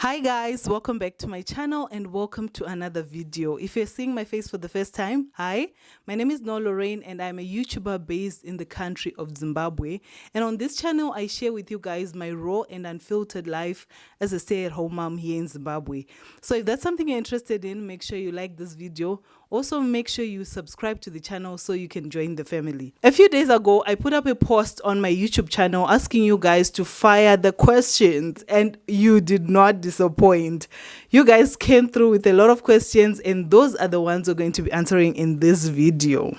Hi guys, welcome back to my channel and welcome to another video. If you're seeing my face for the first time, hi, my name is Noelorraine and I'm a YouTuber based in the country of Zimbabwe. And on this channel, I share with you guys my raw and unfiltered life as a stay-at-home mom here in Zimbabwe. So if that's something you're interested in, make sure you like this video. Also, make sure you subscribe to the channel so you can join the family. A few days ago, I put up a post on my YouTube channel asking you guys to fire the questions, and you did not disappoint. You guys came through with a lot of questions, and those are the ones we're going to be answering in this video.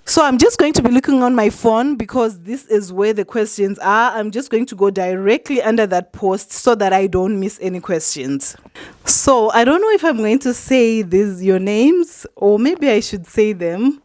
So I'm just going to be looking on my phone because this is where the questions are. I'm just going to go directly under that post so that I don't miss any questions. So I don't know if I'm going to say your names, or maybe I should say them,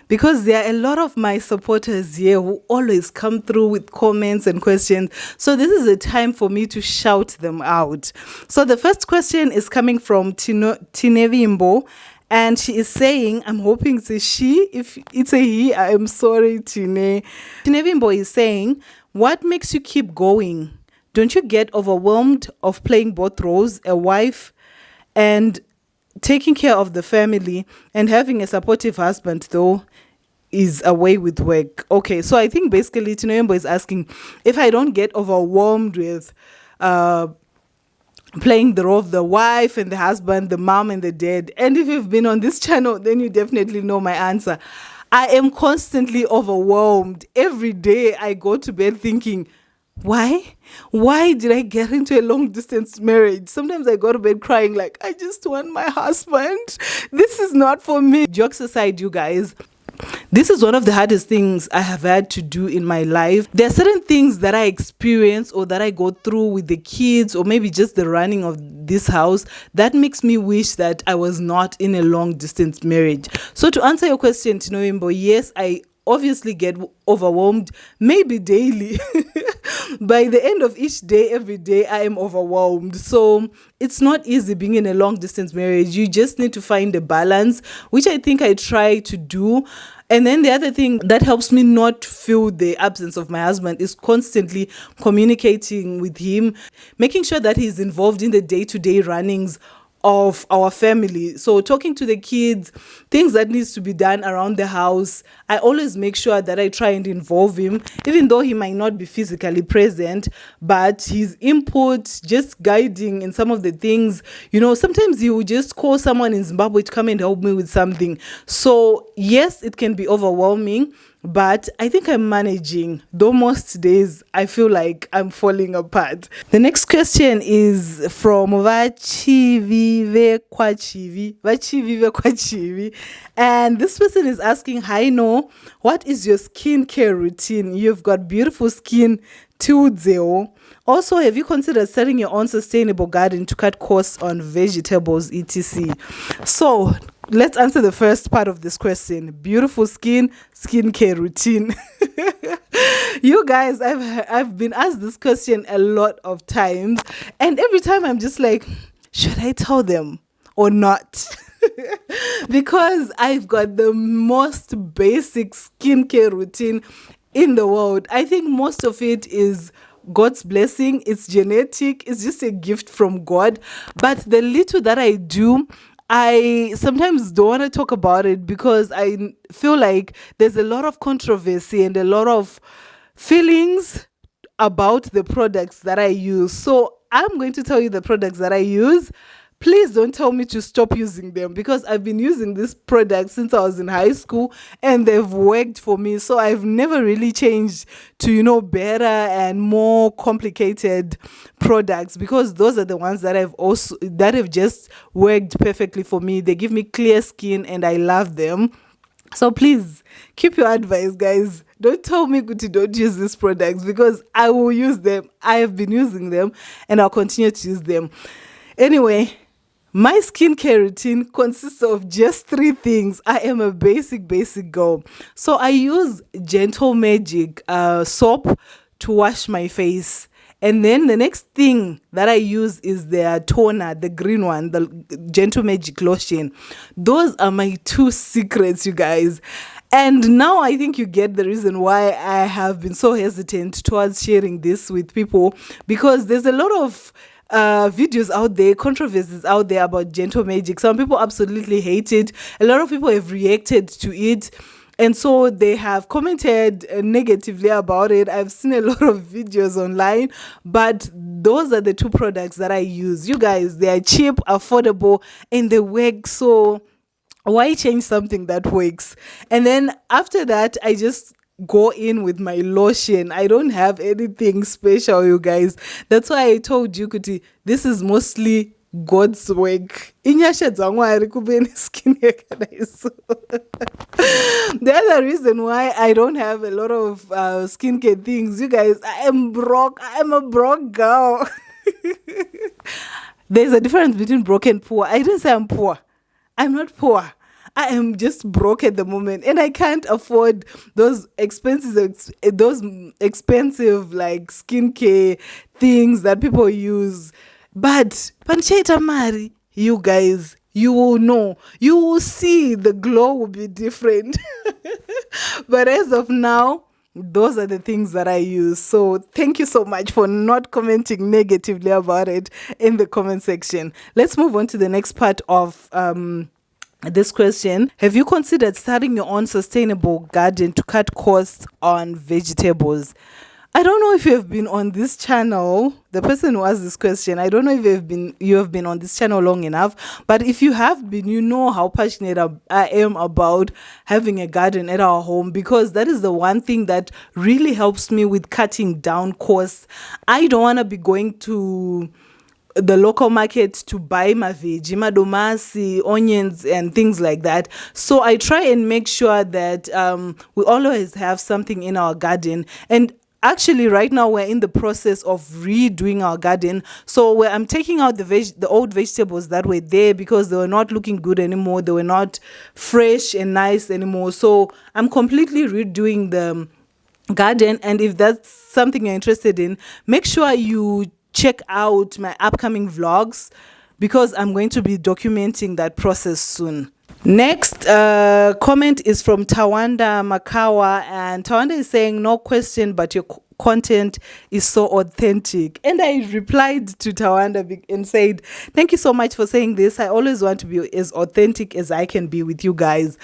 because there are a lot of my supporters here who always come through with comments and questions. So this is a time for me to shout them out. So the first question is coming from Tinevimbo. And she is saying, I'm hoping it's a she. If it's a he, I am sorry, Tine. Tinevimbo is saying, what makes you keep going? Don't you get overwhelmed of playing both roles, a wife and taking care of the family, and having a supportive husband, though, is away with work? Okay, so I think basically Tinevimbo is asking if I don't get overwhelmed with playing the role of the wife and the husband, the mom and the dad. And if you've been on this channel, then you definitely know my answer. I am constantly overwhelmed. Every day I go to bed thinking, why did I get into a long distance marriage? Sometimes I go to bed crying like, I just want my husband. This is not for me. Jokes aside, you guys, this is one of the hardest things I have had to do in my life. There are certain things that I experience or that I go through with the kids, or maybe just the running of this house, that makes me wish that I was not in a long distance marriage. So to answer your question, Tinevimbo, yes, I obviously get overwhelmed, maybe daily. By the end of each day, every day, I am overwhelmed. So it's not easy being in a long distance marriage. You just need to find a balance, which I think I try to do. And then the other thing that helps me not feel the absence of my husband is constantly communicating with him, making sure that he's involved in the day-to-day runnings of our family. So talking to the kids, things that needs to be done around the house, I always make sure that I try and involve him, even though he might not be physically present, but his input, just guiding in some of the things. You know, sometimes he will just call someone in Zimbabwe to come and help me with something. So yes, it can be overwhelming, but I think I'm managing, though most days I feel like I'm falling apart. The next question is from Vachivive Kwachivi. And this person is asking, hi, No, what is your skincare routine? You've got beautiful skin too, Zeo. Also, have you considered starting your own sustainable garden to cut costs on vegetables, etc.? So let's answer the first part of this question. Beautiful skincare routine. You guys, I've been asked this question a lot of times, and every time I'm just like, should I tell them or not? Because I've got the most basic skincare routine in the world. I think most of it is God's blessing. It's genetic. It's just a gift from God. But the little that I do, I sometimes don't want to talk about it because I feel like there's a lot of controversy and a lot of feelings about the products that I use. So I'm going to tell you the products that I use. Please don't tell me to stop using them, because I've been using this product since I was in high school and they've worked for me. So I've never really changed to, better and more complicated products, because those are the ones that have just worked perfectly for me. They give me clear skin and I love them. So please keep your advice, guys. Don't tell me Guti, don't use these products, because I will use them. I have been using them and I'll continue to use them. Anyway, my skincare routine consists of just 3 things. I am a basic girl. So I use Gentle Magic soap to wash my face. And then the next thing that I use is their toner, the green one, the Gentle Magic lotion. Those are my 2 secrets, you guys. And now I think you get the reason why I have been so hesitant towards sharing this with people, because there's a lot of videos out there, controversies out there about gentle magic. Some people absolutely hate it. A lot of people have reacted to it. And so they have commented negatively about it. I've seen a lot of videos online, but those are the two products that I use. You guys, they are cheap, affordable, and they work. So why change something that works? And then after that, I just go in with my lotion. I don't have anything special, you guys. That's why I told you, Kuti, this is mostly God's work. Inyasha dzangwari kubeni skin yakadaiso. The other reason why I don't have a lot of skincare things, you guys, I am broke. I am a broke girl. There's a difference between broke and poor. I didn't say I'm poor. I'm not poor. I am just broke at the moment, and I can't afford those expensive like skincare things that people use. But pancheta mari, you guys, you will know. You will see the glow will be different. But as of now, those are the things that I use. So thank you so much for not commenting negatively about it in the comment section. Let's move on to the next part of this question. Have you considered starting your own sustainable garden to cut costs on vegetables? I don't know if you have been on this channel, the person who asked this question, I don't know if you have been on this channel long enough, but if you have been, you know how passionate I am about having a garden at our home, because that is the one thing that really helps me with cutting down costs. I don't want to be going to the local market to buy my veggie, madomasi, onions, and things like that. So I try and make sure that we always have something in our garden. And actually, right now we're in the process of redoing our garden. So where I'm taking out the old vegetables that were there because they were not looking good anymore. They were not fresh and nice anymore. So I'm completely redoing the garden. And if that's something you're interested in, make sure you check out my upcoming vlogs, because I'm going to be documenting that process soon. Next comment is from Tawanda Makawa, and Tawanda is saying, no question, but your content is so authentic. And I replied to Tawanda and said, thank you so much for saying this. I always want to be as authentic as I can be with you guys.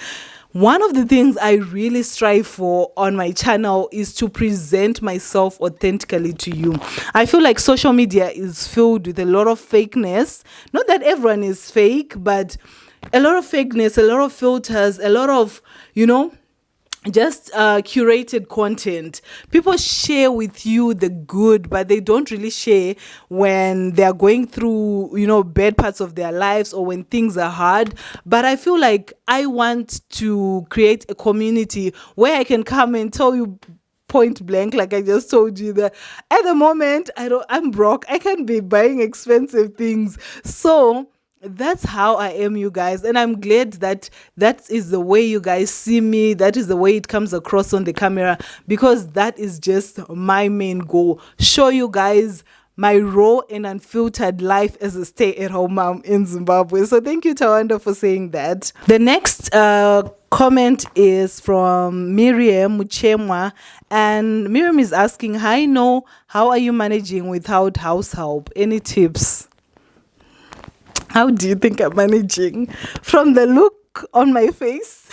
One of the things I really strive for on my channel is to present myself authentically to you. I feel like social media is filled with a lot of fakeness. Not that everyone is fake, but a lot of fakeness, a lot of filters, a lot of, just curated content. People share with you the good, but they don't really share when they're going through, bad parts of their lives or when things are hard. But I feel like I want to create a community where I can come and tell you point blank, like I just told you, that at the moment I'm broke. I can't be buying expensive things. So that's how I am, you guys. And I'm glad that is the way you guys see me. That is the way it comes across on the camera, because that is just my main goal. Show you guys my raw and unfiltered life as a stay-at-home mom in Zimbabwe. So thank you, Tawanda, for saying that. The next comment is from Miriam Muchemwa, and Miriam is asking, hi, No, how are you managing without house help? Any tips? How do you think I'm managing? From the look on my face,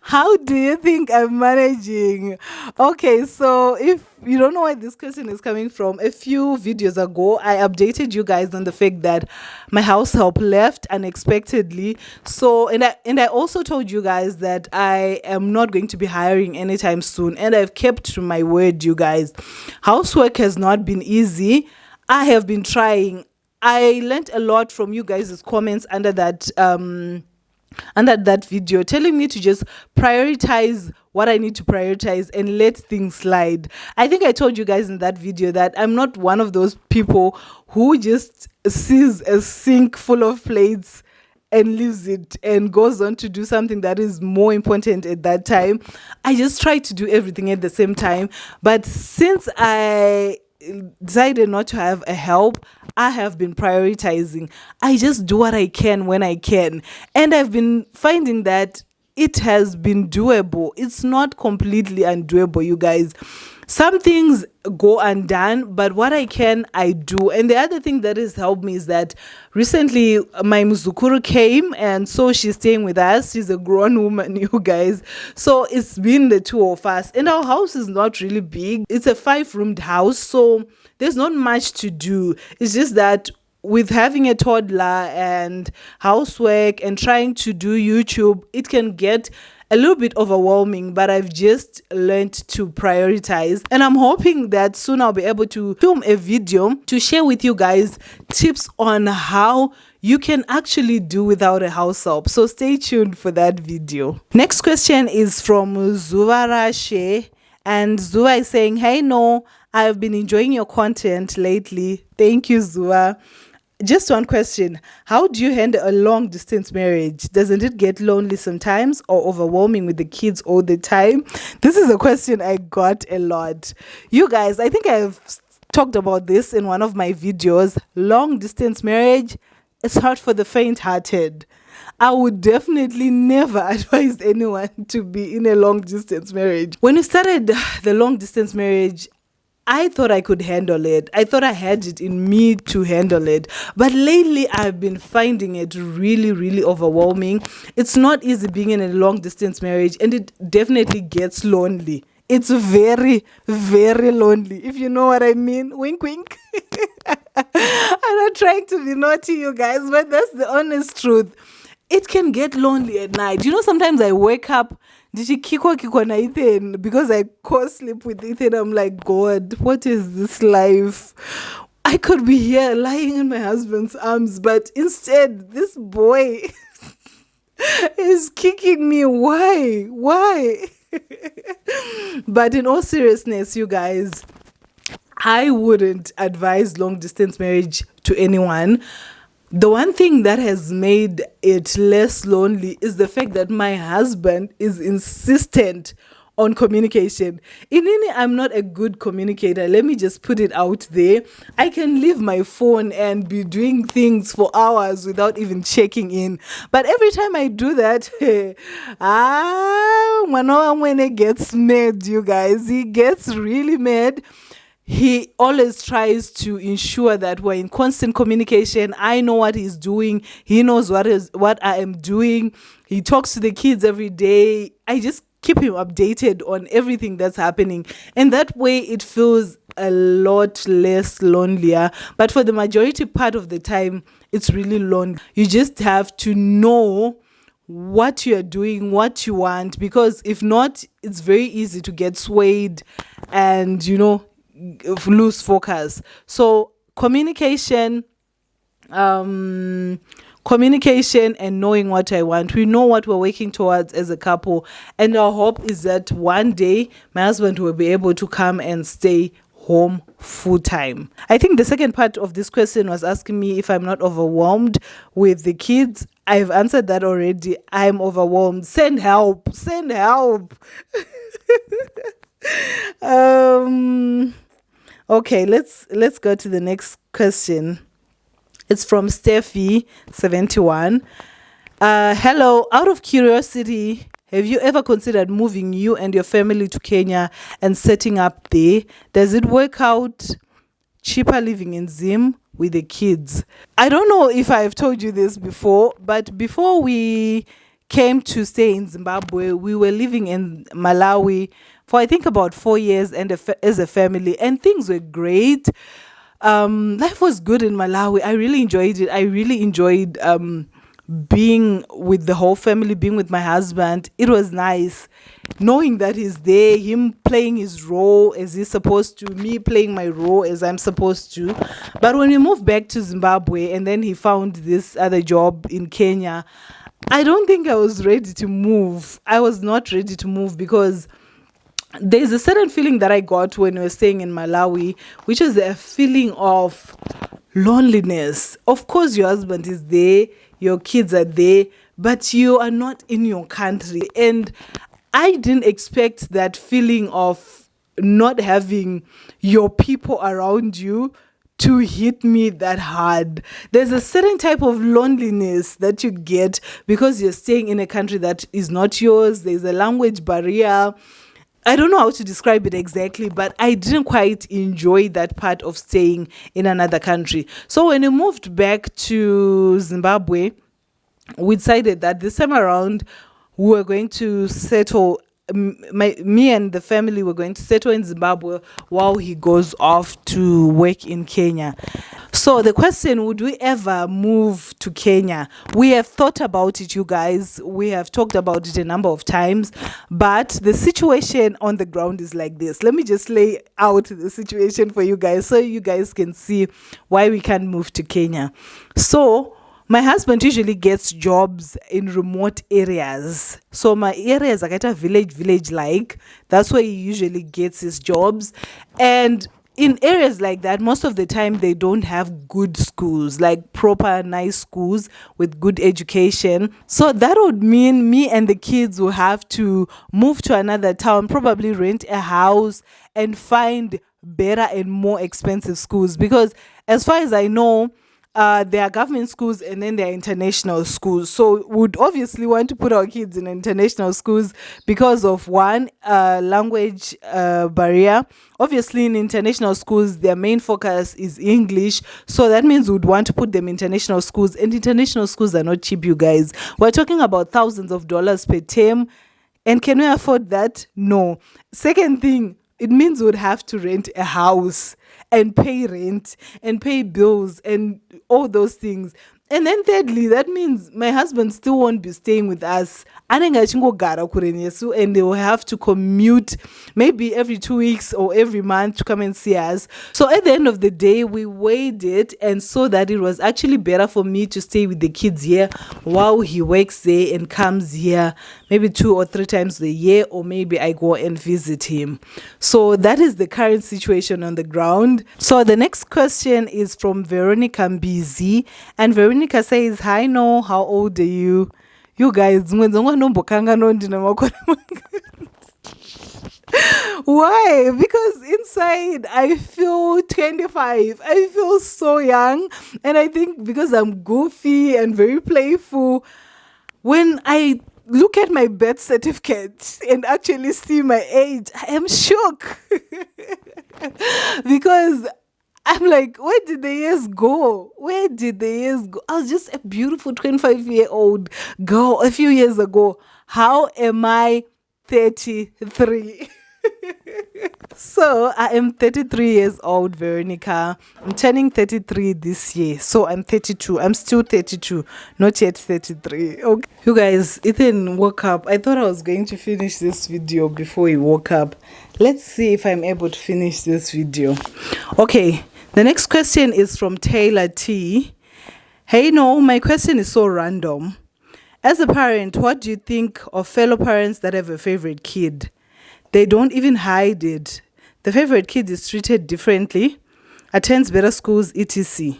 how do you think I'm managing? Okay, so if you don't know where this question is coming from, a few videos ago, I updated you guys on the fact that my house help left unexpectedly. So, and I also told you guys that I am not going to be hiring anytime soon. And I've kept to my word, you guys. Housework has not been easy. I have been trying. I learned a lot from you guys' comments under that video, telling me to just prioritize what I need to prioritize and let things slide. I think I told you guys in that video that I'm not one of those people who just sees a sink full of plates and leaves it and goes on to do something that is more important at that time. I just try to do everything at the same time. But since I decided not to have a help, I have been prioritizing. I just do what I can when I can. And I've been finding that it has been doable. It's not completely undoable, you guys. Some things go undone, but what I can, I do. And the other thing that has helped me is that recently my muzukuru came, and so she's staying with us. She's a grown woman, you guys. So it's been the two of us. And our house is not really big. It's a 5-roomed house, so there's not much to do. It's just that with having a toddler and housework and trying to do YouTube, it can get a little bit overwhelming, but I've just learned to prioritize. And I'm hoping that soon I'll be able to film a video to share with you guys tips on how you can actually do without a house help. So stay tuned for that video. Next question is from Zuvarashe. And Zuva is saying, hey, no, I've been enjoying your content lately. Thank you, Zuva. Just one question. How do you handle a long distance marriage? Doesn't it get lonely sometimes or overwhelming with the kids all the time? This is a question I got a lot. You guys, I think I've talked about this in one of my videos. Long distance marriage is hard for the faint-hearted. I would definitely never advise anyone to be in a long distance marriage. When we started the long distance marriage, I thought I could handle it. I thought I had it in me to handle it. But lately, I've been finding it really, really overwhelming. It's not easy being in a long distance marriage, and it definitely gets lonely. It's very, very lonely, if you know what I mean. Wink, wink. I'm not trying to be naughty, you guys, but that's the honest truth. It can get lonely at night. You know, sometimes I wake up na Ethan because I co-sleep with Ethan. I'm like, God, what is this life? I could be here lying in my husband's arms, but instead, this boy is kicking me. Why? But in all seriousness, you guys, I wouldn't advise long distance marriage to anyone. The one thing that has made it less lonely is the fact that my husband is insistent on communication. I'm not a good communicator. Let me just put it out there. I can leave my phone and be doing things for hours without even checking in. But every time I do that, when he gets mad, you guys, he gets really mad. He always tries to ensure that we're in constant communication. I know what he's doing. He knows what I am doing. He talks to the kids every day. I just keep him updated on everything that's happening. And that way it feels a lot less lonelier. But for the majority part of the time, it's really lonely. You just have to know what you're doing, what you want, because if not, it's very easy to get swayed and, lose focus. So communication and knowing what I want. We know what we're working towards as a couple, and our hope is that one day my husband will be able to come and stay home full time. I think the second part of this question was asking me if I'm not overwhelmed with the kids. I've answered that already. I'm overwhelmed. Send help. Okay, let's go to the next question. It's from Steffi71. Hello, out of curiosity, have you ever considered moving you and your family to Kenya and setting up there? Does it work out cheaper living in Zim with the kids? I don't know if I've told you this before, but before we came to stay in Zimbabwe, we were living in Malawi for I think about 4 years and as a family, and things were great. Life was good in Malawi. I really enjoyed it. I really enjoyed being with the whole family, being with my husband. It was nice knowing that he's there, him playing his role as he's supposed to, me playing my role as I'm supposed to. But when we moved back to Zimbabwe and then he found this other job in Kenya, I don't think I was ready to move. I was not ready to move because there's a certain feeling that I got when we were staying in Malawi, which is a feeling of loneliness. Of course, your husband is there, your kids are there, but you are not in your country. And I didn't expect that feeling of not having your people around you to hit me that hard. There's a certain type of loneliness that you get because you're staying in a country that is not yours. There's a language barrier. I don't know how to describe it exactly, but I didn't quite enjoy that part of staying in another country. So when we moved back to Zimbabwe, we decided that this time around we were going to settle. Me and the family were going to settle in Zimbabwe while he goes off to work in Kenya. So the question, would we ever move to Kenya? We have thought about it, you guys. We have talked about it a number of times, but the situation on the ground is like this. Let me just lay out the situation for you guys so you guys can see why we can't move to Kenya. So my husband usually gets jobs in remote areas. So my area is like a village like. That's where he usually gets his jobs. And in areas like that, most of the time they don't have good schools, like proper nice schools with good education. So that would mean me and the kids will have to move to another town, probably rent a house and find better and more expensive schools. Because as far as I know, there are government schools and then there are international schools. So we'd obviously want to put our kids in international schools because of one, language barrier. Obviously in international schools, their main focus is English. So that means we'd want to put them in international schools. And international schools are not cheap, you guys. We're talking about thousands of dollars per term. And can we afford that? No. Second thing, it means we'd have to rent a house and pay rent and pay bills and all those things. And then thirdly, that means my husband still won't be staying with us. And they will have to commute maybe every 2 weeks or every month to come and see us. So at the end of the day, we weighed it and saw that it was actually better for me to stay with the kids here while he works there and comes here maybe 2 or 3 times a year, or maybe I go and visit him. So that is the current situation on the ground. So the next question is from Veronica Mbizi, and Veronica says, "Hi, No, how old are you?" You guys, why? Because inside I feel 25. I feel so young. And I think because I'm goofy and very playful, when I look at my birth certificate and actually see my age, I am shook. Because I'm like, where did the years go? Where did the years go? I was just a beautiful 25-year-old girl a few years ago. How am I 33? So I am 33 years old, Veronica. I'm turning 33 this year. So I'm 32. I'm still 32, not yet 33. Okay. You guys, Ethan woke up. I thought I was going to finish this video before he woke up. Let's see if I'm able to finish this video. Okay. The next question is from Taylor T. Hey, No, my question is so random. As a parent, what do you think of fellow parents that have a favorite kid? They don't even hide it. The favorite kid is treated differently, attends better schools, etc.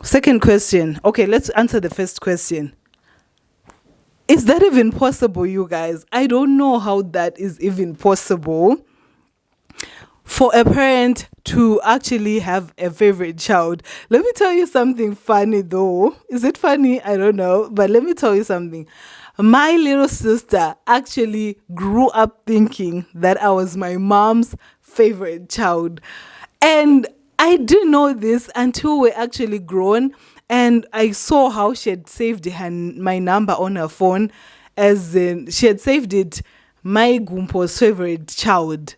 Second question. Okay, let's answer the first question. Is that even possible, you guys? I don't know how that is even possible for a parent to actually have a favorite child. Let me tell you something funny though. Is it funny? I don't know. But let me tell you something. My little sister actually grew up thinking that I was my mom's favorite child. And I didn't know this until we're actually grown. And I saw how she had saved my number on her phone. As in, she had saved it, my Gumpo's favorite child.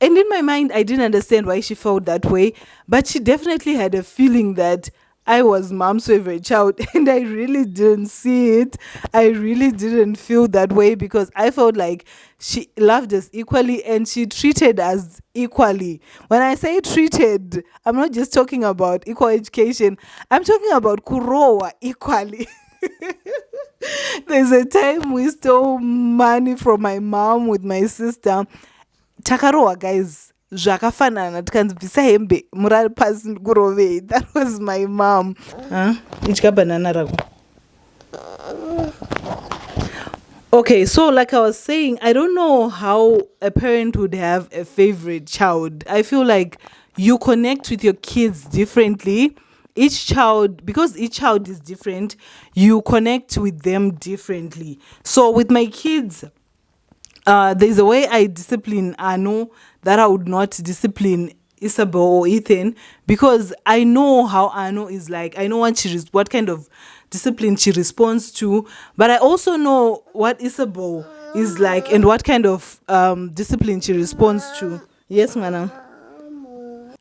And in my mind, I didn't understand why she felt that way. But she definitely had a feeling that I was mom's favorite child. And I really didn't see it. I really didn't feel that way because I felt like she loved us equally and she treated us equally. When I say treated, I'm not just talking about equal education. I'm talking about kurowa equally. There's a time we stole money from my mom with my sister. Takaroa, guys, zvakafanana tikanzibvisa hembe murari pasi kurovei. That was my mom. Idya banana rako. Okay, so like I was saying, I don't know how a parent would have a favorite child. I feel like you connect with your kids differently. Each child, because each child is different, you connect with them differently. So with my kids, there's a way I discipline Anu that I would not discipline Isabel or Ethan, because I know how Anu is like. I know what kind of discipline she responds to, but I also know what Isabel is like and what kind of discipline she responds to. Yes, madam.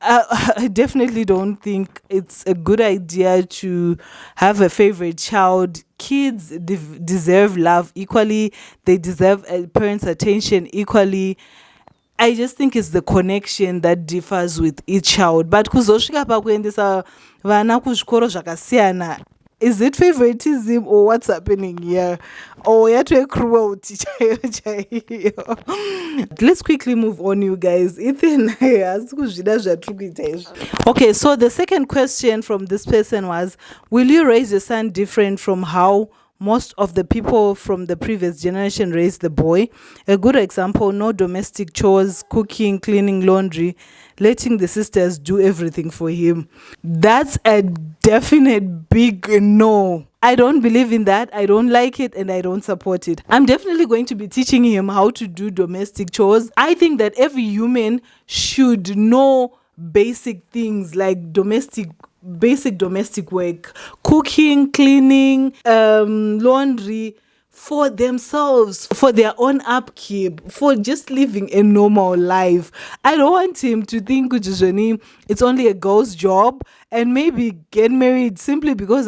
I definitely don't think it's a good idea to have a favorite child. Kids deserve love equally. They deserve a parent's attention equally. I just think it's the connection that differs with each child. But kuzosvika pakuendesa vana kuzvikoro zvakasiyana, is it favoritism or what's happening here? Or yatwe cruelty chaiyo. Let's quickly move on, you guys. Ethan, okay, so the second question from this person was, will you raise your son different from how most of the people from the previous generation raised the boy? A good example: no domestic chores, cooking, cleaning, laundry, letting the sisters do everything for him. That's a definite big no. I don't believe in that. I don't like it and I don't support it. I'm definitely going to be teaching him how to do domestic chores. I think that every human should know basic things like basic domestic work, cooking, cleaning, laundry, for themselves, for their own upkeep, for just living a normal life. I don't want him to think it's only a girl's job and maybe get married simply because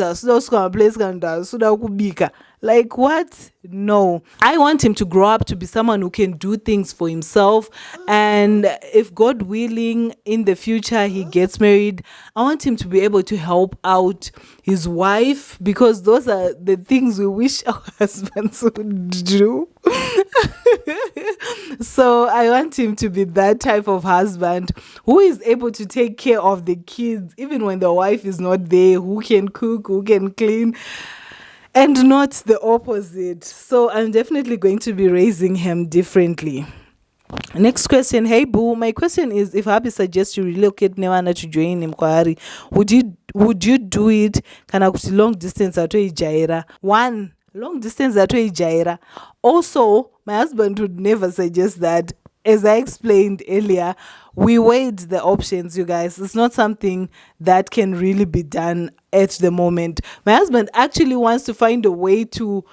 like what? No. I want him to grow up to be someone who can do things for himself. And if God willing, in the future he gets married, I want him to be able to help out his wife, because those are the things we wish our husbands would do. So I want him to be that type of husband who is able to take care of the kids even when the wife is not there, who can cook, who can clean, and not the opposite. So I'm definitely going to be raising him differently. Next question. Hey boo, my question is, if Happy suggests you relocate Newana to join Inquiry, would you do it? Kana kuti long distance ato ijaira. One, long distance ato ijaira. Also, my husband would never suggest that. As I explained earlier, we weighed the options, you guys. It's not something that can really be done at the moment. My husband actually wants to find a way to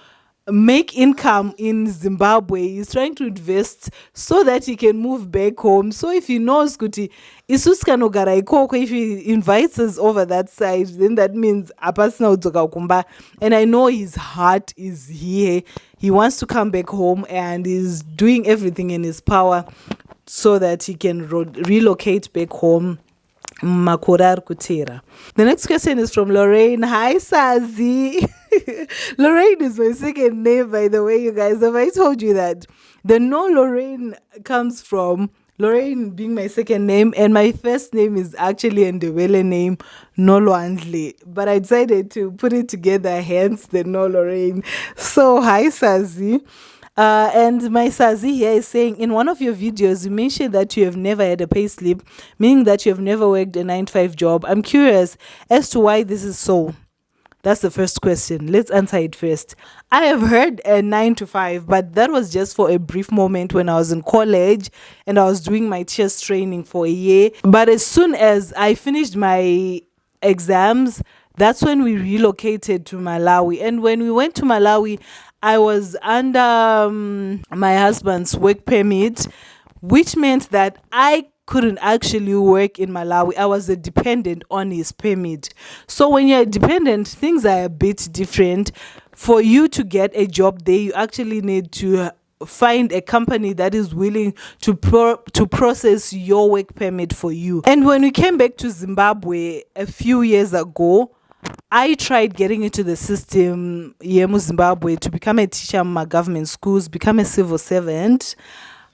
make income in Zimbabwe. He's trying to invest so that he can move back home. So if he knows kuti isuskano ikoko, if he invites us over that side, then that means apasina udzoka kumba. And I know his heart is here. He wants to come back home and is doing everything in his power so that he can relocate back home. Makorar Kutera. The next question is from Lorraine. Hi, Sazi. Lorraine is my second name, by the way, you guys. Have I told you that? The no Lorraine comes from Lorraine being my second name, and my first name is actually a Ndebele name, Nolwandle. But I decided to put it together, hence the no Lorraine. So, hi, Sazi. And my Sazi here is saying, in one of your videos, you mentioned that you have never had a pay slip, meaning that you have never worked a 9-to-5 job. I'm curious as to why this is so. That's the first question. Let's answer it first. I have heard a 9-to-5, but that was just for a brief moment when I was in college and I was doing my chess training for a year. But as soon as I finished my exams, that's when we relocated to Malawi. And when we went to Malawi, I was under my husband's work permit, which meant that I couldn't actually work in Malawi. I was a dependent on his permit. So when you're a dependent, things are a bit different. For you to get a job there, you actually need to find a company that is willing to process your work permit for you. And when we came back to Zimbabwe a few years ago, I tried getting into the system Yemu Zimbabwe to become a teacher in my government schools, become a civil servant.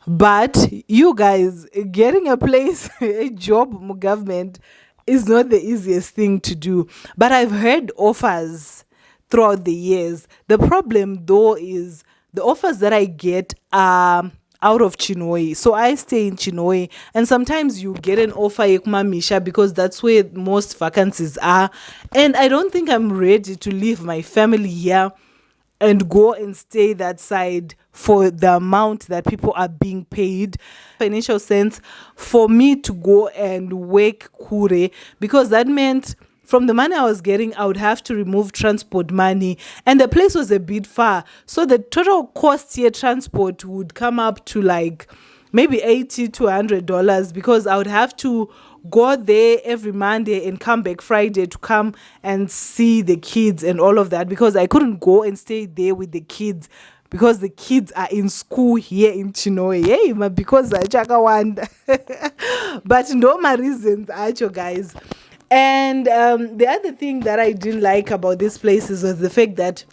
But you guys, getting a place, a job in government is not the easiest thing to do. But I've heard offers throughout the years. The problem though is the offers that I get are out of Chinoy. So I stay in Chinoy, and sometimes you get an offer Misha because that's where most vacancies are. And I don't think I'm ready to leave my family here and go and stay that side for the amount that people are being paid. Financial sense for me to go and work Kure, because that meant from the money I was getting, I would have to remove transport money, and the place was a bit far. So the total cost here, transport, would come up to like maybe $80 to $100, because I would have to go there every Monday and come back Friday to come and see the kids and all of that, because I couldn't go and stay there with the kids because the kids are in school here in Chinoy. Hey, because I chaka wanda. But no my reasons, actually, guys. And the other thing that I didn't like about these places was the fact that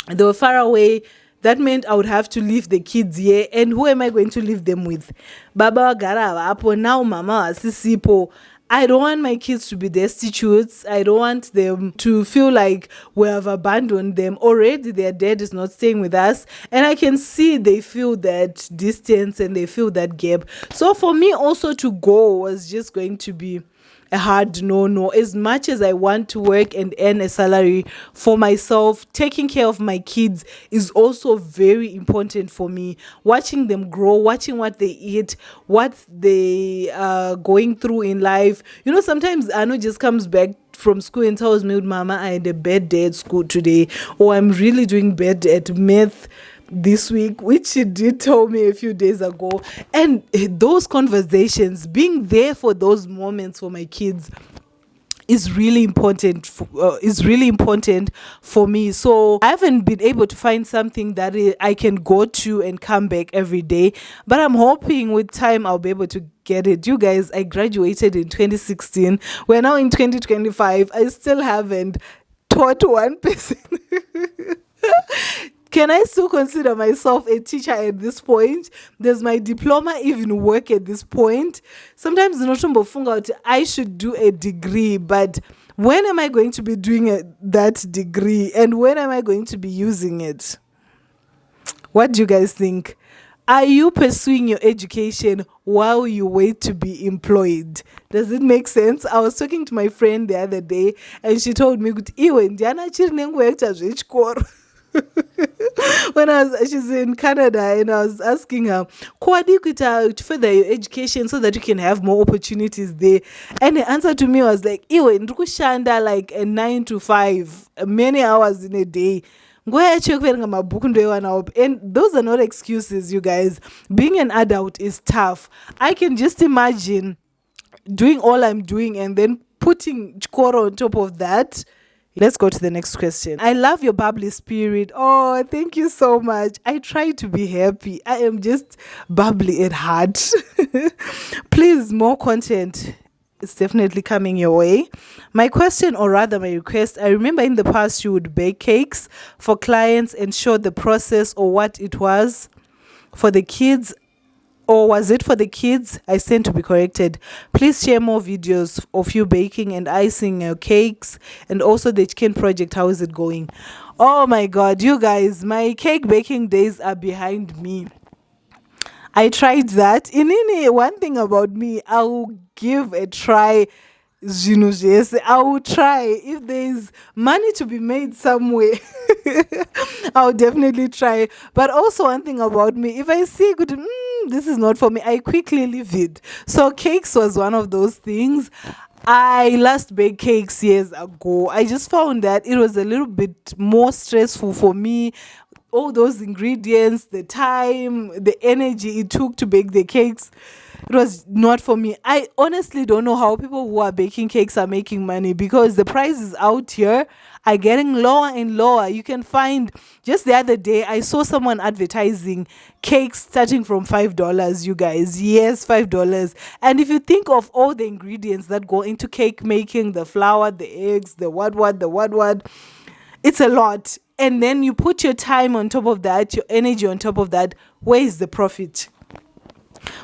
they were far away. That meant I would have to leave the kids here. And who am I going to leave them with? Baba Gara Apo, now Mama Sisipo. I don't want my kids to be destitute. I don't want them to feel like we have abandoned them. Already their dad is not staying with us. And I can see they feel that distance and they feel that gap. So for me also to go was just going to be a hard no. As much as I want to work and earn a salary for myself, taking care of my kids is also very important for me. Watching them grow, watching what they eat, what they are going through in life. You know, sometimes Anu just comes back from school and tells me, Mama, I had a bad day at school today, or I'm really doing bad at math this week, which she did tell me a few days ago. And those conversations, being there for those moments for my kids, is really important for me. So I haven't been able to find something that I can go to and come back every day, but I'm hoping with time I'll be able to get it. You guys, I graduated in 2016. We're now in 2025. I still haven't taught one person. Can I still consider myself a teacher at this point? Does my diploma even work at this point? Sometimes I should do a degree, but when am I going to be doing that degree, and when am I going to be using it? What do you guys think? Are you pursuing your education while you wait to be employed? Does it make sense? I was talking to my friend the other day, and she told me, she's in Canada, and I was asking her, to further your education so that you can have more opportunities there. And the answer to me was like, Shanda, like a 9 to 5, many hours in a day. And those are not excuses, you guys. Being an adult is tough. I can just imagine doing all I'm doing and then putting chkoro on top of that. Let's go to the next question. I love your bubbly spirit. Oh, thank you so much. I try to be happy. I am just bubbly at heart. Please, more content. It's definitely coming your way. My question, or rather my request, I remember in the past you would bake cakes for clients and show the process or what it was for the kids. Or was it for the kids? I stand to be corrected. Please share more videos of you baking and icing your cakes, and also the chicken project. How is it going? Oh my God, you guys, my cake baking days are behind me. I tried that. One thing about me, I will give a try. I will try. If there's money to be made somewhere, I'll definitely try. But also one thing about me, if I see good, this is not for me, I quickly leave it. So cakes was one of those things. I last baked cakes years ago. I just found that it was a little bit more stressful for me. All those ingredients, the time, the energy it took to bake the cakes, it was not for me. I honestly don't know how people who are baking cakes are making money, because the prices out here are getting lower and lower. You can find, just the other day, I saw someone advertising cakes starting from $5, you guys. Yes, $5. And if you think of all the ingredients that go into cake making, the flour, the eggs, the what, it's a lot. And then you put your time on top of that, your energy on top of that. Where is the profit?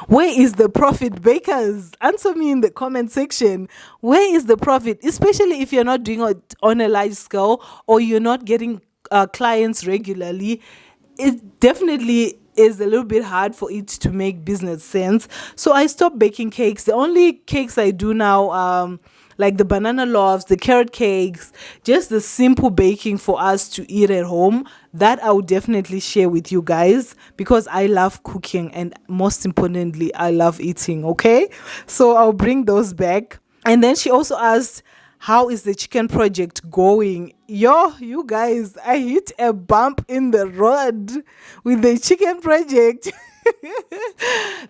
Where is the profit, bakers? Answer me in the comment section. Where is the profit? Especially if you're not doing it on a large scale, or you're not getting clients regularly. It definitely is a little bit hard for it to make business sense. So I stopped baking cakes. The only cakes I do now, like the banana loaves, the carrot cakes, just the simple baking for us to eat at home, that I would definitely share with you guys, because I love cooking and most importantly, I love eating, okay? So I'll bring those back. And then she also asked, how is the chicken project going? Yo, you guys, I hit a bump in the road with the chicken project.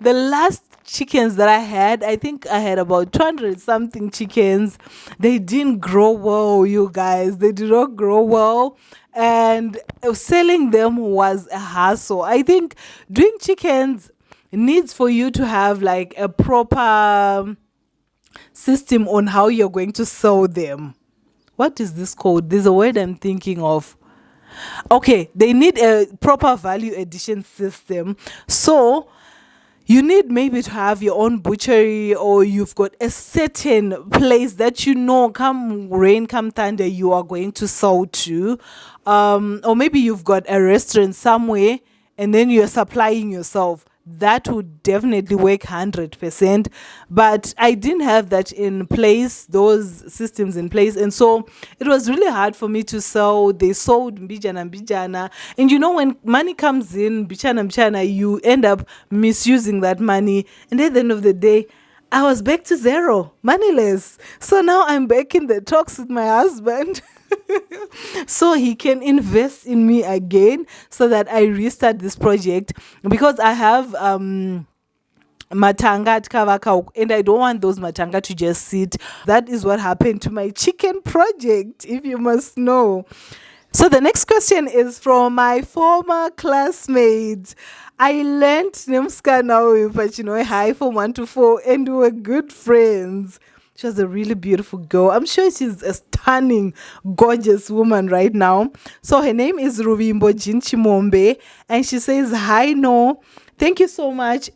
The last chickens that I had, I think I had about 200 something chickens. They didn't grow well, you guys. They did not grow well. And selling them was a hassle. I think doing chickens needs for you to have like a proper system on how you're going to sell them. What is this called? There's a word I'm thinking of. Okay, they need a proper value addition system. So you need maybe to have your own butchery, or you've got a certain place that you know, come rain, come thunder, you are going to sell to. Or maybe you've got a restaurant somewhere and then you're supplying yourself. That would definitely work 100%. But I didn't have that in place, those systems in place. And so it was really hard for me to sell. They sold mbijana. And you know, when money comes in, mbijana, you end up misusing that money. And at the end of the day, I was back to zero, moneyless. So now I'm back in the talks with my husband. So he can invest in me again so that I restart this project, because I have matanga at Kavaka, and I don't want those matanga to just sit. That is what happened to my chicken project, if you must know. So the next question is from my former classmate. I learned Nemska now, but you know, high from 1 to 4, and we were good friends. She was a really beautiful girl. I'm sure she's a stunning, gorgeous woman right now. So her name is Ruvimbo Jinchimombe, and she says, hi, No. Thank you so much.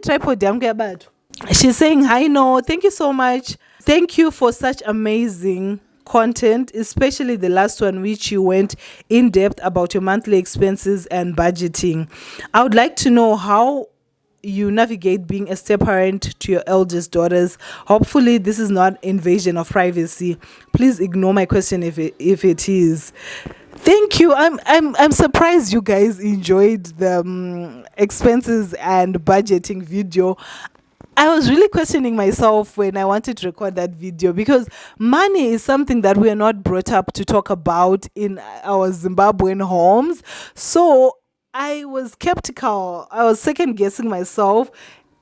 Tripod. She's saying, hi, No. Thank you so much. Thank you for such amazing content, especially the last one, which you went in depth about your monthly expenses and budgeting. I would like to know how you navigate being a step parent to your eldest daughters. Hopefully this is not invasion of privacy. Please ignore my question if it is. Thank you. I'm surprised you guys enjoyed the expenses and budgeting video. I was really questioning myself when I wanted to record that video, because money is something that we are not brought up to talk about in our Zimbabwean homes. So I was skeptical. I was second guessing myself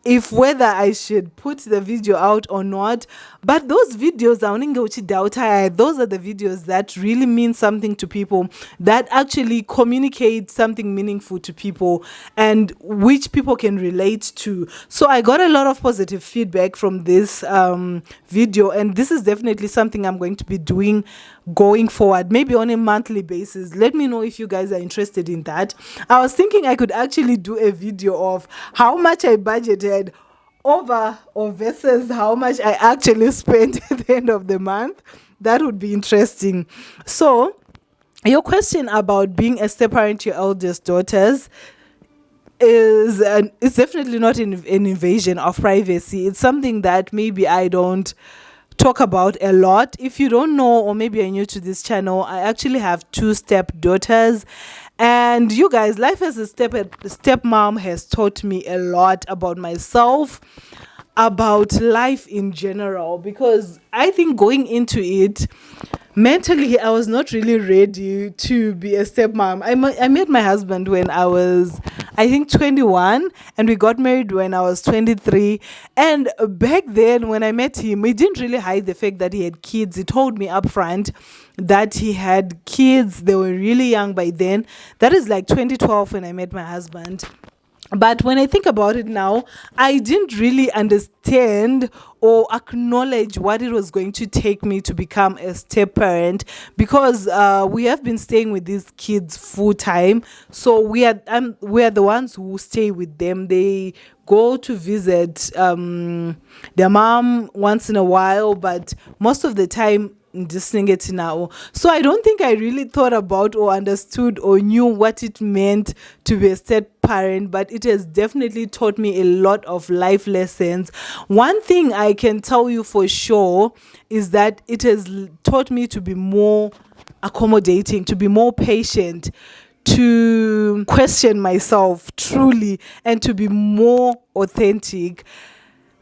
if whether I should put the video out or not. But those videos, those are the videos that really mean something to people, that actually communicate something meaningful to people and which people can relate to. So I got a lot of positive feedback from this video, and this is definitely something I'm going to be doing going forward, maybe on a monthly basis. Let me know if you guys are interested in that. I was thinking I could actually do a video of how much I budgeted over or versus how much I actually spent at the end of the month. That would be interesting. So your question about being a step parent to your eldest daughters is it's definitely not an invasion of privacy. It's something that maybe I don't talk about a lot. If you don't know, or maybe you're new to this channel, I actually have 2 stepdaughters. And you guys, life as a stepmom has taught me a lot about myself, about life in general, because I think going into it, mentally, I was not really ready to be a stepmom. I met my husband when I was, I think, 21, and we got married when I was 23. And back then, when I met him, he didn't really hide the fact that he had kids. He told me upfront that he had kids. They were really young by then. That is like 2012 when I met my husband. But when I think about it now, I didn't really understand or acknowledge what it was going to take me to become a step parent, because we have been staying with these kids full time. So we are the ones who stay with them. They go to visit their mom once in a while, but most of the time ndisingeti nawo. So I don't think I really thought about or understood or knew what it meant to be a step parent, but it has definitely taught me a lot of life lessons. One thing I can tell you for sure is that it has taught me to be more accommodating, to be more patient, to question myself truly, and to be more authentic.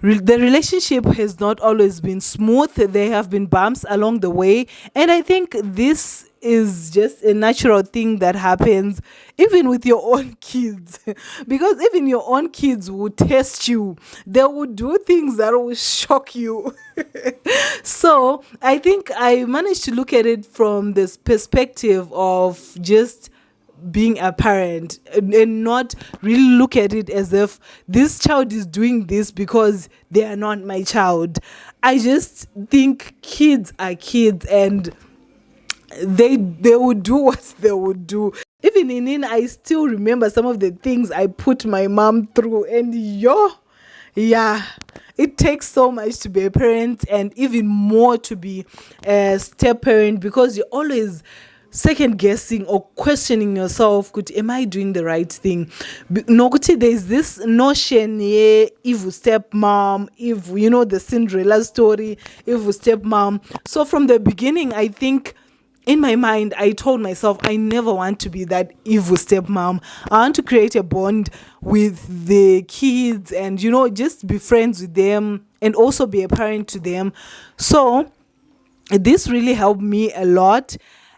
The relationship has not always been smooth. There have been bumps along the way, and I think this is just a natural thing that happens even with your own kids because even your own kids will test you. They will do things that will shock you. So I think I managed to look at it from this perspective of just being a parent and not really look at it as if this child is doing this because they are not my child. I just think kids are kids, and they would do what they would do. Even in I still remember some of the things I put my mom through, and it takes so much to be a parent, and even more to be a step parent, because you're always second guessing or questioning yourself, am I doing the right thing? There's this notion, evil stepmom, the Cinderella story, evil stepmom. So from the beginning, I think in my mind, I told myself I never want to be that evil stepmom. I want to create a bond with the kids and, just be friends with them and also be a parent to them. So this really helped me a lot.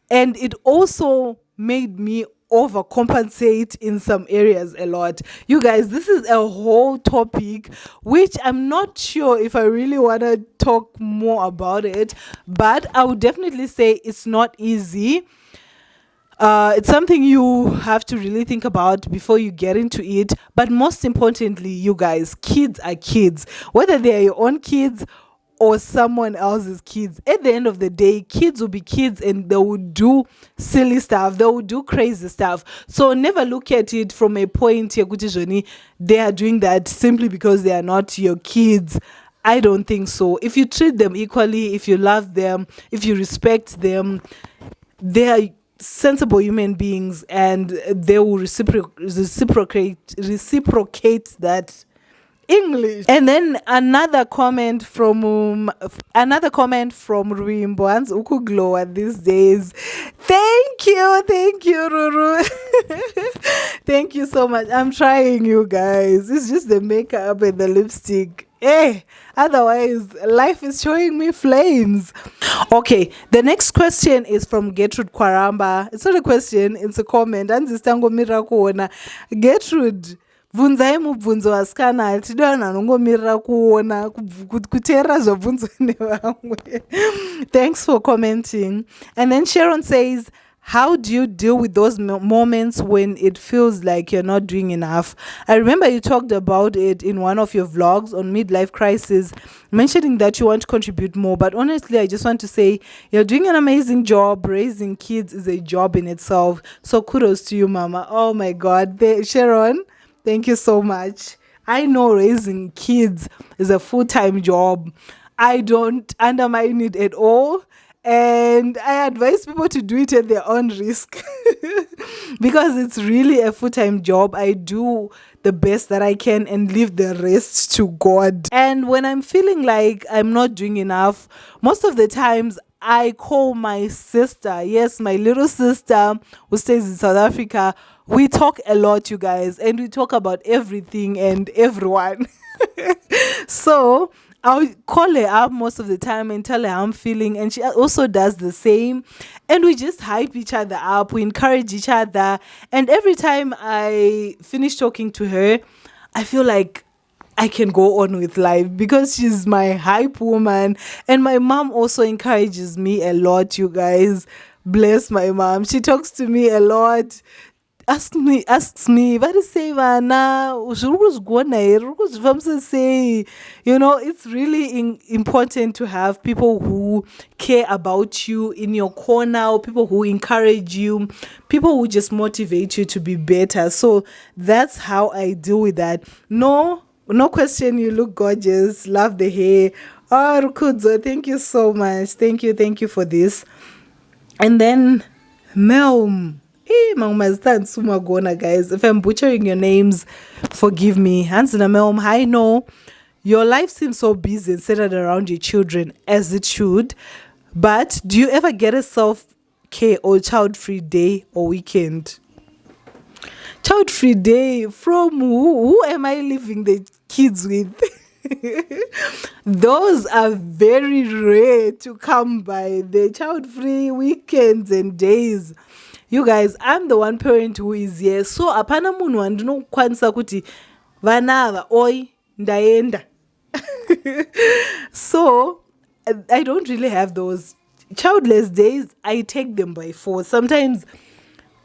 And it also made me overcompensate in some areas a lot. You guys, this is a whole topic which I'm not sure if I really want to talk more about it, but I would definitely say it's not easy. It's something you have to really think about before you get into it. But most importantly, you guys, kids are kids. Whether they are your own kids or someone else's kids, at the end of the day, kids will be kids and they will do silly stuff, they will do crazy stuff. So never look at it from a point here, they are doing that simply because they are not your kids. I don't think so. If you treat them equally, if you love them, if you respect them, they are sensible human beings, and they will reciprocate that English. And then another comment from Ruimboans Ukuglowa these days. Thank you, Ruru. Thank you so much. I'm trying, you guys. It's just the makeup and the lipstick. Otherwise life is showing me flames. Okay, the next question is from Gertrude Kwaramba. It's not a question, it's a comment. Gertrude, bvunzai mubvunzo vasikana, tidoana nongomirira kuona kuteera zvabvunzo nevamwe. Thanks for commenting. And then Sharon says, how do you deal with those moments when it feels like you're not doing enough? I remember you talked about it in one of your vlogs on midlife crisis, mentioning that you want to contribute more. But honestly, I just want to say you're doing an amazing job. Raising kids is a job in itself. So kudos to you, Mama. Oh my God. Sharon, thank you so much. I know raising kids is a full-time job. I don't undermine it at all. And I advise people to do it at their own risk because it's really a full-time job. I do the best that I can and leave the rest to God. And when I'm feeling like I'm not doing enough, most of the times I call my sister. Yes, my little sister who stays in South Africa. We talk a lot, you guys, and we talk about everything and everyone. So I'll call her up most of the time and tell her how I'm feeling, and she also does the same. And we just hype each other up, we encourage each other. And every time I finish talking to her, I feel like I can go on with life because she's my hype woman. And my mom also encourages me a lot, you guys. Bless my mom. She talks to me a lot. Asks me, what is say, it's really important to have people who care about you in your corner, or people who encourage you, people who just motivate you to be better. So that's how I deal with that. No No question, you look gorgeous. Love the hair. Oh, Rukudzo, thank you so much. Thank you for this. And then Melm. Hey, Mangmaztan Sumagona, guys. If I'm butchering your names, forgive me. Hansina Melm, I know your life seems so busy and centered around your children, as it should. But do you ever get a self-care or child-free day or weekend? Child-free day from who am I leaving the kids with? Those are very rare to come by, the child-free weekends and days. You guys, I'm the one parent who is here, so apana munhu andinokwanisa kuti vanava oi ndaenda. So I don't really have those childless days. I take them by force sometimes,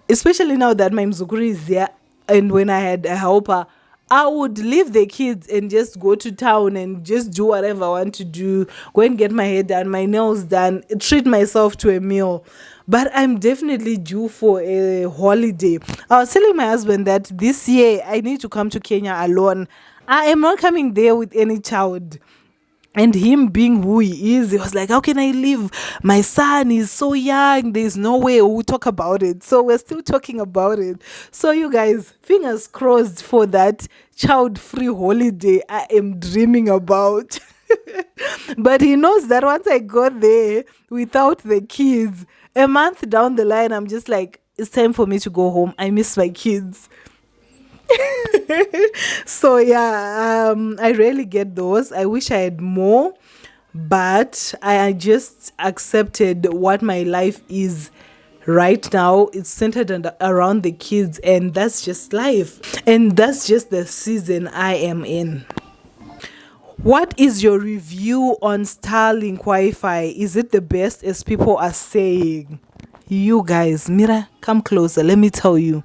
especially now that my mzukuru is here. And when I had a helper, I would leave the kids and just go to town and just do whatever I want to do, go and get my hair done, my nails done, treat myself to a meal. But I'm definitely due for a holiday. I was telling my husband that this year I need to come to Kenya alone. I am not coming there with any child. And him being who he is, he was like, how can I leave? My son is so young. There's no way we'll talk about it. So we're still talking about it. So you guys, fingers crossed for that child-free holiday I am dreaming about. But he knows that once I got there without the kids, a month down the line, I'm just like, it's time for me to go home. I miss my kids. So yeah, I rarely get those. I wish I had more, but I just accepted what my life is right now. It's centered around the kids, and that's just life, and that's just the season I am in. What is your review on Starlink Wi-Fi? Is it the best as people are saying? You guys, Mira, come closer. Let me tell you.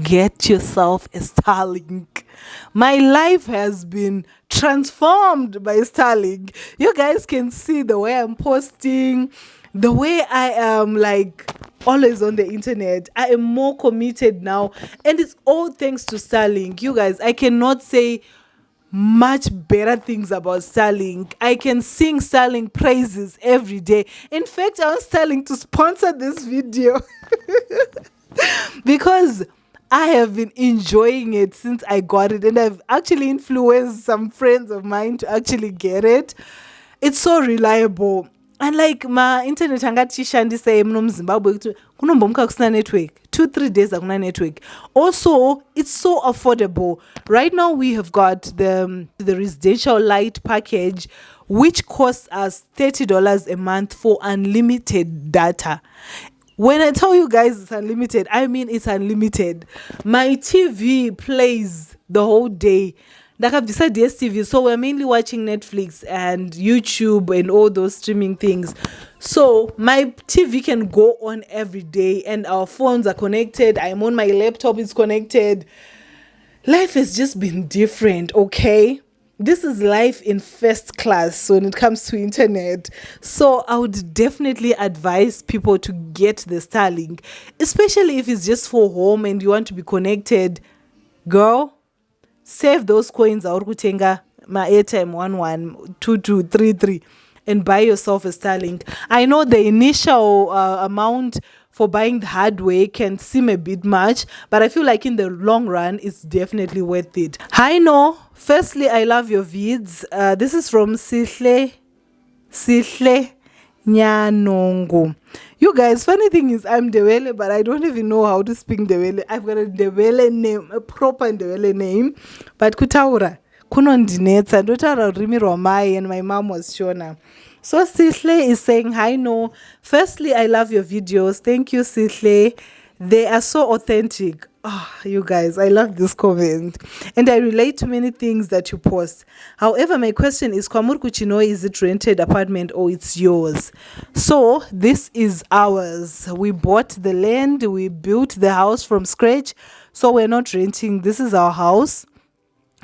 Get yourself a Starlink. My life has been transformed by Starlink. You guys can see the way I'm posting, the way I am like always on the internet. I am more committed now, and it's all thanks to Starlink. You guys, I cannot say much better things about Starlink. I can sing Starlink praises every day. In fact, I want Starlink to sponsor this video because I have been enjoying it since I got it, and I've actually influenced some friends of mine to actually get it. It's so reliable. And like my internet angatishandisa emuno muZimbabwe kuti kunombomuka kusina network 2-3 days akuna network. Also, it's so affordable. Right now we have got the residential light package, which costs us $30 a month for unlimited data. When I tell you guys it's unlimited, I mean it's unlimited. My TV plays the whole day. Like I've decided DSTV, so we're mainly watching Netflix and YouTube and all those streaming things. So my TV can go on every day, and our phones are connected. I'm on my laptop, it's connected. Life has just been different, okay? This is life in first class when it comes to internet. So I would definitely advise people to get the Starlink, especially if it's just for home and you want to be connected. Girl, save those coins out kutenga ma airtime 112233 and buy yourself a Starlink. I know the initial amount for buying the hardware can seem a bit much, but I feel like in the long run, it's definitely worth it. Hi, no. Firstly, I love your vids. This is from Sihle Nyanongo. You guys, funny thing is, I'm Ndebele, but I don't even know how to speak Ndebele. I've got a Ndebele name, a proper Ndebele name, but kutaura kunondinetsa ndotaura rurimi rwamai, and my mom was Shona. So Sihle is saying, hi, no. Firstly, I love your videos. Thank you, Sihle. They are so authentic. Oh, you guys, I love this comment. And I relate to many things that you post. However, my question is, Kwamurkuchino, is it rented apartment or it's yours? So this is ours. We bought the land. We built the house from scratch. So we're not renting. This is our house.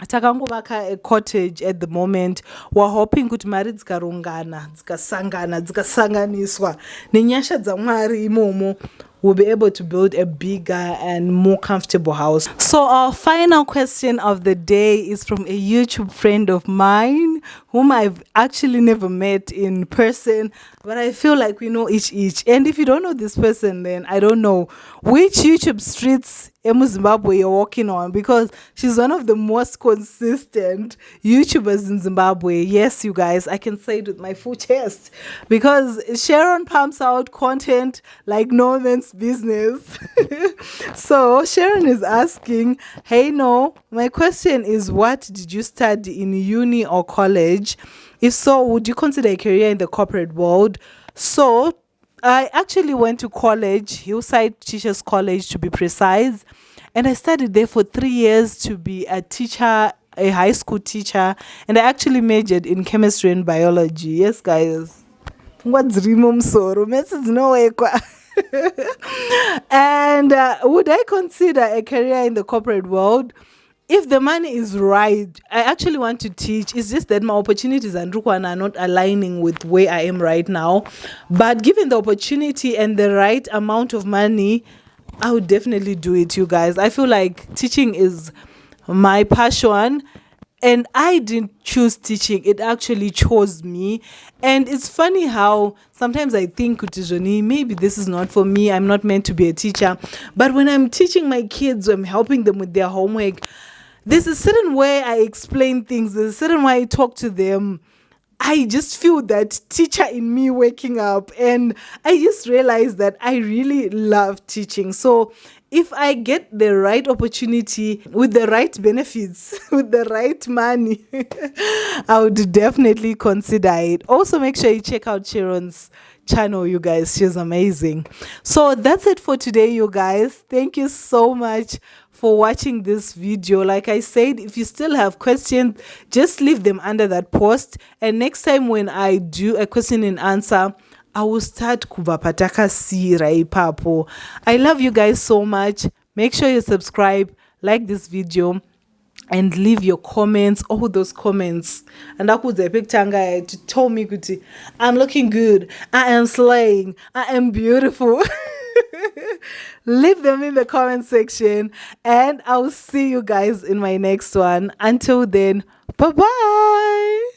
Takanguvaka a cottage at the moment. We're hoping kuti mari dzikarongana dzikasanganiswa nenyasha dzaMwari imomo we'll be able to build a bigger and more comfortable house. So our final question of the day is from a YouTube friend of mine whom I've actually never met in person, but I feel like we know each. And if you don't know this person, then I don't know which YouTube streets in Zimbabwe you're walking on, because she's one of the most consistent YouTubers in Zimbabwe. Yes, you guys, I can say it with my full chest, because Sharon pumps out content like no man's business. So Sharon is asking, hey, no, my question is, what did you study in uni or college? If so, would you consider a career in the corporate world? So I actually went to college, Hillside Teachers College to be precise, and I studied there for 3 years to be a teacher, a high school teacher, and I actually majored in chemistry and biology. Yes, guys. What's Rimum Message no way. And would I consider a career in the corporate world? If the money is right, I actually want to teach. It's just that my opportunities and Rukwan are not aligning with where I am right now. But given the opportunity and the right amount of money, I would definitely do it, you guys. I feel like teaching is my passion. And I didn't choose teaching, it actually chose me. And it's funny how sometimes I think, maybe this is not for me, I'm not meant to be a teacher. But when I'm teaching my kids, I'm helping them with their homework, there's a certain way I explain things, there's a certain way I talk to them. I just feel that teacher in me waking up, and I just realized that I really love teaching. So if I get the right opportunity with the right benefits, with the right money, I would definitely consider it. Also, make sure you check out Sharon's channel, you guys. She's amazing. So that's it for today, you guys. Thank you so much for watching this video. Like I said, if you still have questions, just leave them under that post, and next time when I do a question and answer, I will start kubapataka sira ipapo. I love you guys so much. Make sure you subscribe, like this video, and leave your comments, all those comments. And that was a big tanga to tell me, Kuti, I'm looking good, I am slaying, I am beautiful. Leave them in the comment section, and I'll see you guys in my next one. Until then, bye bye.